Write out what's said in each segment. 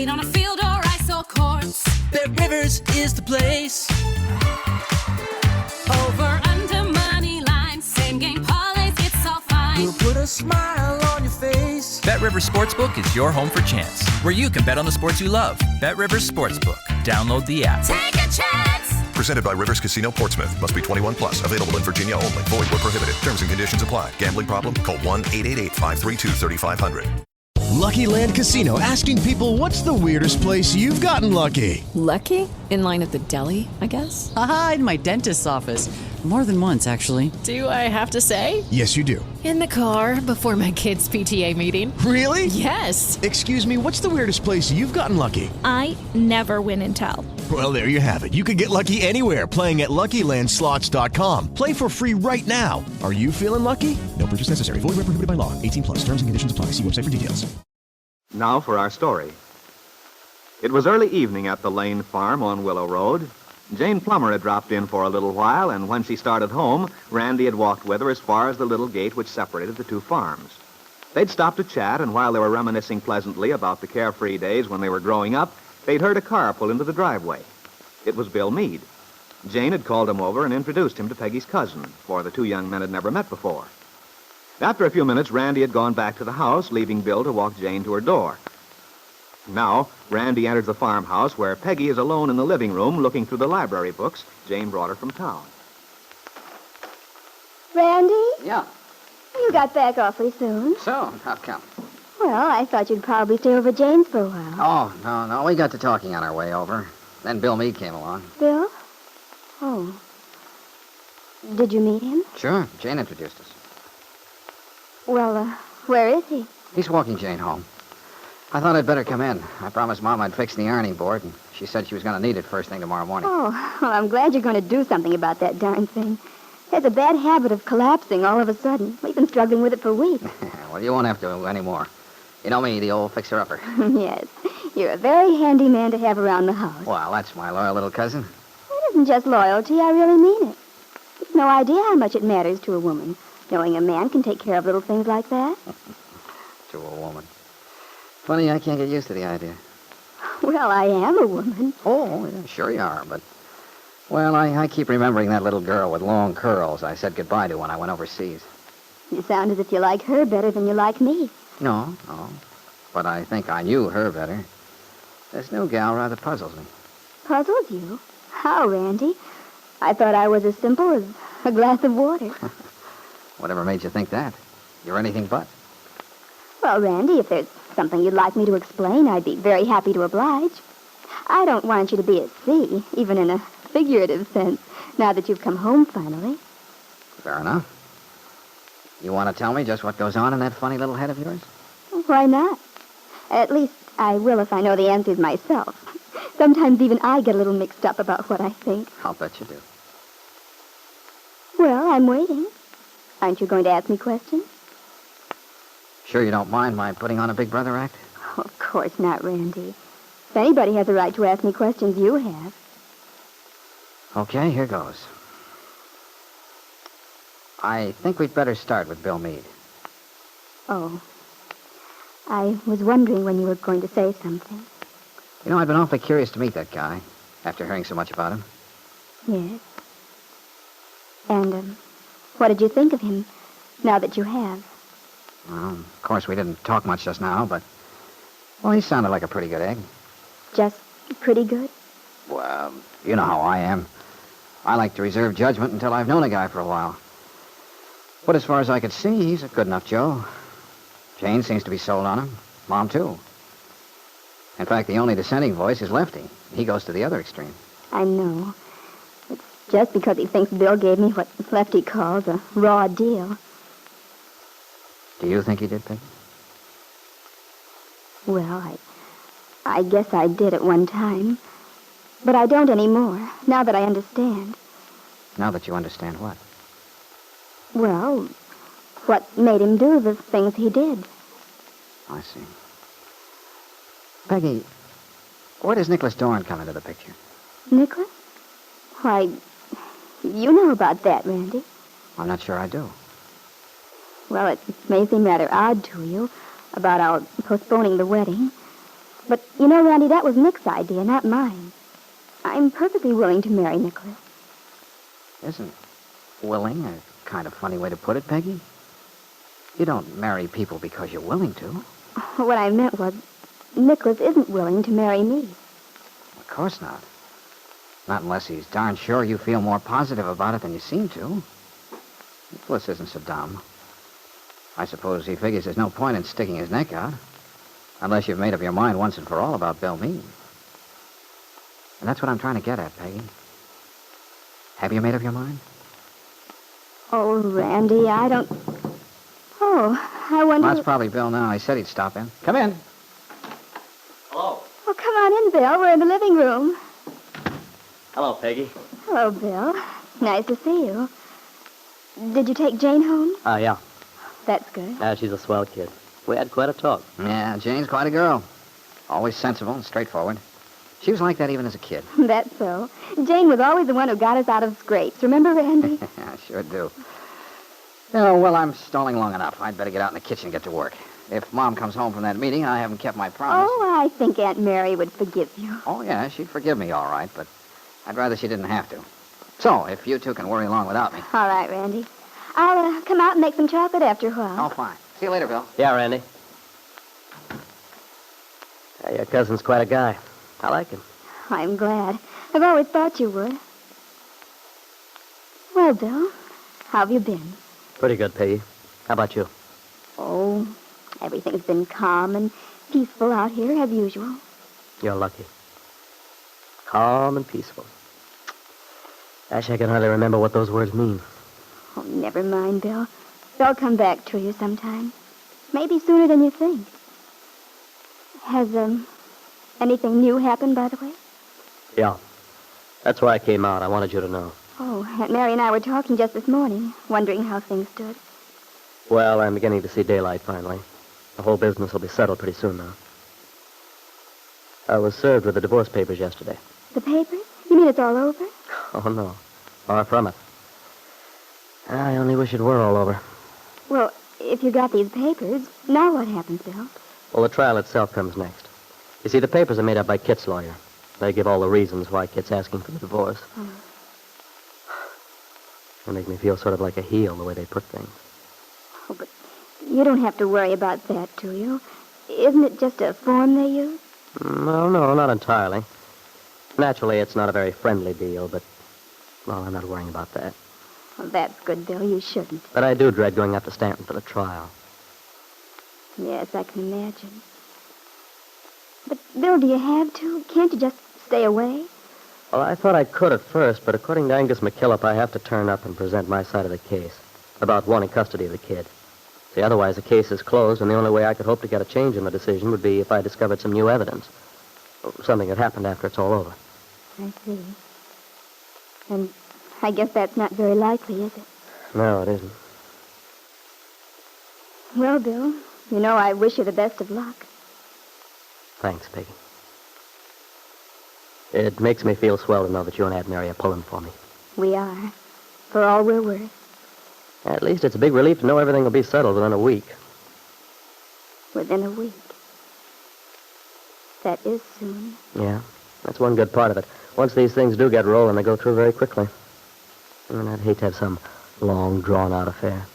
Played on a field or ice or courts. Bet Rivers is the place. Over, under, money line. Same game parlays, it's all fine. We'll put a smile on your face. Bet Rivers Sportsbook is your home for chance, where you can bet on the sports you love. Bet Rivers Sportsbook. Download the app. Take a chance. Presented by Rivers Casino Portsmouth. Must be 21 plus. Available in Virginia only. Void where prohibited. Terms and conditions apply. Gambling problem? Call 1-888-532-3500. Lucky Land Casino, asking people, what's the weirdest place you've gotten lucky? Lucky? In line at the deli, I guess? Aha, in my dentist's office. More than once, actually. Do I have to say? Yes, you do. In the car before my kids' PTA meeting. Really? Yes. Excuse me, what's the weirdest place you've gotten lucky? I never win and tell. Well, there you have it. You can get lucky anywhere, playing at LuckyLandSlots.com. Play for free right now. Are you feeling lucky? No purchase necessary. Void where prohibited by law. 18 plus. Terms and conditions apply. See website for details. Now for our story. It was early evening at the Lane farm on Willow Road. Jane Plummer had dropped in for a little while, and when she started home, Randy had walked with her as far as the little gate which separated the two farms. They'd stopped to chat, and while they were reminiscing pleasantly about the carefree days when they were growing up, they'd heard a car pull into the driveway. It was Bill Meade. Jane had called him over and introduced him to Peggy's cousin, for the two young men had never met before. After a few minutes, Randy had gone back to the house, leaving Bill to walk Jane to her door. Now, Randy enters the farmhouse where Peggy is alone in the living room looking through the library books Jane brought her from town. Randy? Yeah. You got back awfully soon. So, how come? Well, I thought you'd probably stay over at Jane's for a while. Oh, no. We got to talking on our way over. Then Bill Meade came along. Bill? Oh. Did you meet him? Sure. Jane introduced us. Well, where is he? He's walking Jane home. I thought I'd better come in. I promised Mom I'd fix the ironing board, and she said she was going to need it first thing tomorrow morning. Oh, well, I'm glad you're going to do something about that darn thing. It has a bad habit of collapsing all of a sudden. We've been struggling with it for weeks. Well, you won't have to anymore. You know me, the old fixer-upper. Yes. You're a very handy man to have around the house. Well, that's my loyal little cousin. It isn't just loyalty. I really mean it. You've no idea how much it matters to a woman, knowing a man can take care of little things like that. To a woman. Funny, I can't get used to the idea. Well, I am a woman. Oh, yeah, sure you are, but... Well, I keep remembering that little girl with long curls I said goodbye to when I went overseas. You sound as if you like her better than you like me. No. But I think I knew her better. This new gal rather puzzles me. Puzzles you? How, Randy? I thought I was as simple as a glass of water. Whatever made you think that? You're anything but. Well, Randy, if there's something you'd like me to explain, I'd be very happy to oblige. I don't want you to be at sea, even in a figurative sense, now that you've come home finally. Fair enough. You want to tell me just what goes on in that funny little head of yours? Why not? At least I will if I know the answers myself. Sometimes even I get a little mixed up about what I think. I'll bet you do. Well, I'm waiting. Aren't you going to ask me questions? Sure you don't mind my putting on a big brother act? Oh, of course not, Randy. If anybody has a right to ask me questions, you have. Okay, here goes. I think we'd better start with Bill Meade. Oh. I was wondering when you were going to say something. You know, I've been awfully curious to meet that guy, after hearing so much about him. Yes. And, what did you think of him, now that you have? Well, of course, we didn't talk much just now, but... Well, he sounded like a pretty good egg. Just pretty good? Well, you know how I am. I like to reserve judgment until I've known a guy for a while. But as far as I could see, he's a good enough Joe. Jane seems to be sold on him. Mom, too. In fact, the only dissenting voice is Lefty. He goes to the other extreme. I know. It's just because he thinks Bill gave me what Lefty calls a raw deal. Do you think he did, Peggy? Well, I guess I did at one time. But I don't anymore, now that I understand. Now that you understand what? Well, what made him do the things he did. I see. Peggy, where does Nicholas Dorn come into the picture? Nicholas? Why, you know about that, Randy. I'm not sure I do. Well, it may seem rather odd to you about our postponing the wedding. But, you know, Randy, that was Nick's idea, not mine. I'm perfectly willing to marry Nicholas. Isn't willing a kind of funny way to put it, Peggy? You don't marry people because you're willing to. What I meant was, Nicholas isn't willing to marry me. Of course not. Not unless he's darn sure you feel more positive about it than you seem to. Nicholas isn't so dumb. I suppose he figures there's no point in sticking his neck out. Unless you've made up your mind once and for all about Bill Meade. And that's what I'm trying to get at, Peggy. Have you made up your mind? Oh, Randy, I don't... Oh, I wonder... Well, that's probably Bill now. He said he'd stop in. Come in. Hello. Oh, come on in, Bill. We're in the living room. Hello, Peggy. Hello, Bill. Nice to see you. Did you take Jane home? Yeah. That's good. She's a swell kid. We had quite a talk. Yeah, Jane's quite a girl. Always sensible and straightforward. She was like that even as a kid. That's so. Jane was always the one who got us out of scrapes. Remember, Randy? I sure do. Oh, well, I'm stalling long enough. I'd better get out in the kitchen and get to work. If Mom comes home from that meeting, I haven't kept my promise. Oh, I think Aunt Mary would forgive you. Oh, yeah, she'd forgive me all right, but I'd rather she didn't have to. So, if you two can worry along without me. All right, Randy. I'll come out and make some chocolate after a while. Oh, fine. See you later, Bill. Yeah, Randy. Your cousin's quite a guy. I like him. I'm glad. I've always thought you would. Well, Bill, how have you been? Pretty good, Peggy. How about you? Oh, everything's been calm and peaceful out here, as usual. You're lucky. Calm and peaceful. Actually, I can hardly remember what those words mean. Oh, never mind, Bill. They'll come back to you sometime. Maybe sooner than you think. Has, anything new happened, by the way? Yeah. That's why I came out. I wanted you to know. Oh, Aunt Mary and I were talking just this morning, wondering how things stood. Well, I'm beginning to see daylight, finally. The whole business will be settled pretty soon now. I was served with the divorce papers yesterday. The papers? You mean it's all over? Oh, no. Far from it. I only wish it were all over. Well, if you got these papers, now what happens, Bill? Well, the trial itself comes next. You see, the papers are made up by Kit's lawyer. They give all the reasons why Kit's asking for the divorce. Oh. They make me feel sort of like a heel, the way they put things. Oh, but you don't have to worry about that, do you? Isn't it just a form they use? Well, no, not entirely. Naturally, it's not a very friendly deal, but, well, I'm not worrying about that. Well, that's good, Bill. You shouldn't. But I do dread going up to Stanton for the trial. Yes, I can imagine. But, Bill, do you have to? Can't you just stay away? Well, I thought I could at first, but according to Angus McKillop, I have to turn up and present my side of the case about wanting custody of the kid. See, otherwise the case is closed, and the only way I could hope to get a change in the decision would be if I discovered some new evidence. Something that happened after it's all over. I see. And I guess that's not very likely, is it? No, it isn't. Well, Bill, you know I wish you the best of luck. Thanks, Peggy. It makes me feel swell to know that you and Aunt Mary are pulling for me. We are. For all we're worth. At least it's a big relief to know everything will be settled within a week. Within a week. That is soon. Yeah, that's one good part of it. Once these things do get rolling, they go through very quickly. And I'd hate to have some long, drawn-out affair.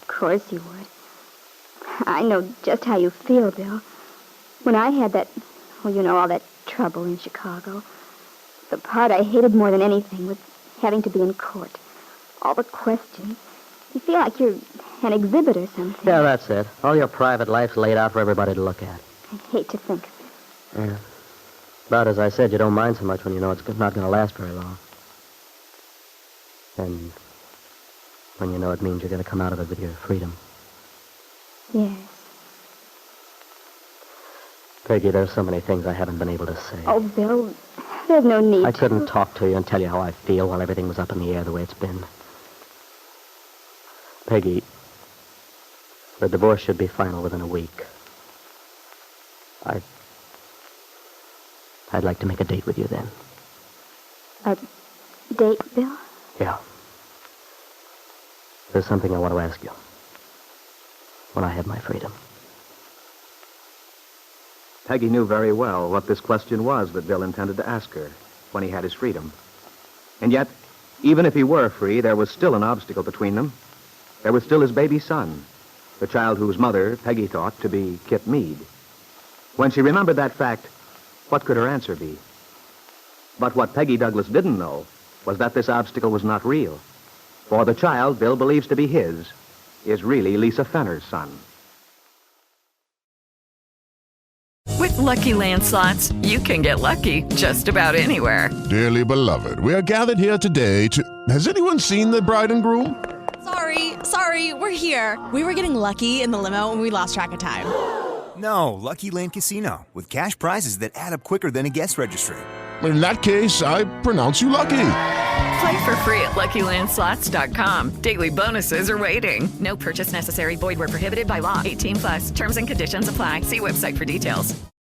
Of course you would. I know just how you feel, Bill. When I had that, well, you know, all that trouble in Chicago, the part I hated more than anything was having to be in court. All the questions. You feel like you're an exhibit or something. Yeah, that's it. All your private life's laid out for everybody to look at. I hate to think of it. Yeah. But as I said, you don't mind so much when you know it's not going to last very long. And when you know it means you're going to come out of it with your freedom. Yes. Peggy, there's so many things I haven't been able to say. Oh, Bill, there's no need I couldn't talk to you and tell you how I feel while everything was up in the air the way it's been. Peggy, the divorce should be final within a week. I'd like to make a date with you then. A date, Bill? Yeah. There's something I want to ask you. When I have my freedom. Peggy knew very well what this question was that Bill intended to ask her when he had his freedom. And yet, even if he were free, there was still an obstacle between them. There was still his baby son, the child whose mother Peggy thought to be Kip Meade. When she remembered that fact, what could her answer be? But what Peggy Douglas didn't know was that this obstacle was not real. For the child Bill believes to be his is really Lisa Fenner's son. With Lucky Land Slots, you can get lucky just about anywhere. Dearly beloved, we are gathered here today to... Has anyone seen the bride and groom? Sorry, we're here. We were getting lucky in the limo and we lost track of time. No, Lucky Land Casino, with cash prizes that add up quicker than a guest registry. In that case, I pronounce you lucky. Play for free at LuckyLandSlots.com. Daily bonuses are waiting. No purchase necessary. Void where prohibited by law. 18+. Terms and conditions apply. See website for details.